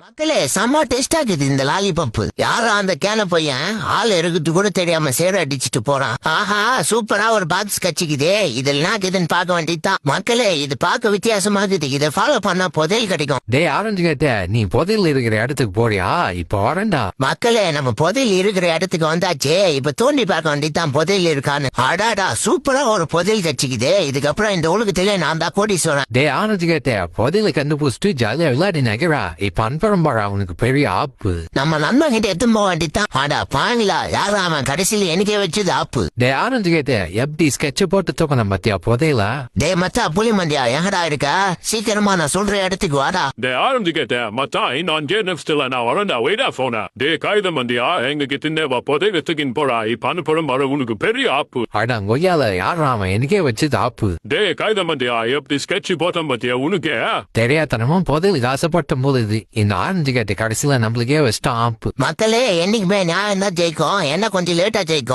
மக்களே செம்ம டேஸ்டா இருக்குது இந்த லாலிபப். யாரும் அந்த கேன பையன் ஆள் எடுக்கிறது கூட தெரியாம சேர அடிச்சுட்டு போறான். ஆஹா சூப்பரா ஒரு பாக்ஸ் கச்சிக்குதே. இதெல்லாம் இருக்குதுன்னு பார்க்க வேண்டியதுதான். மக்களே இது பார்க்க வித்தியாசமா இருக்குது. இதை ஃபாலோ பண்ணா புதையல் கிடைக்கும். டேய் ஆரஞ்சுகிட்ட நீ புதையல் இருக்கிற இடத்துக்கு போறியா? இப்ப வரேன்டா. மக்களே நம்ம புதையல் இருக்கிற இடத்துக்கு வந்தாச்சே. இப்ப தோண்டி பார்க்க வேண்டியதுதான் புதையல் இருக்கான்னு. அடாடா சூப்பரா ஒரு புதையல் கச்சிக்குதே. இதுக்கப்புறம் இந்த உலகத்திலே நான் தான் கோடீஸ்வரன். டேய் ஆரஞ்சுகிட்ட புதையலை கண்டுபிடிச்சிட்டு ஜாலியா விளையாடி நகரா. இப்ப அன்பரம்பாரா உனக்கு பெரிய ஆப்பு. நம்ம நண்பன் கிட்ட எடுத்து போக வேண்டியதுதான். ஆடா பாங்களா யாரும் அவன் கடைசியில எனக்கே வச்சது ஆப்பு. டேய் ஆரஞ்சுகிட்ட எப்படி ஸ்கெட்ச போட்டு தூக்கணும் பத்தியா புதையல? டே மச்சா புலி மண்டியா எங்கடா இருக்கா? சீக்கிரமா நான் சொல்ற இடத்துக்கு வாடா. டே ஆரம்பிச்சுக்கிட்ட மச்சான் நான் நெக்ஸ்ட்ல நான் வரேன்டா வெயிடா போனா. டே காகிதம் மந்தியா எங்க கிட்ட புதையல் எடுத்துக்கின்னு போறா. இப்ப அனுப்புறம் வர உனக்கு பெரிய ஆப்பு. அடா கொய்யால யாரா அவன் எனக்கே வச்சது ஆப்பு. டே காகிதம் மந்தியா எப்படி ஸ்கெட்ச் போட்டோம் பத்தியா உனக்கே? தெரியாதனமா புதையலுக்கு ஆசைப்பட்ட போது இந்த ஆரஞ்சுகிட்ட கடைசியில நம்மளுக்கே வச்சிட்டான் ஆப்பு. மக்களே என்னைக்குமே நியாயம் தான் ஜெயிக்கும். என்ன கொஞ்சம் லேட்டா ஜெயிக்கும்.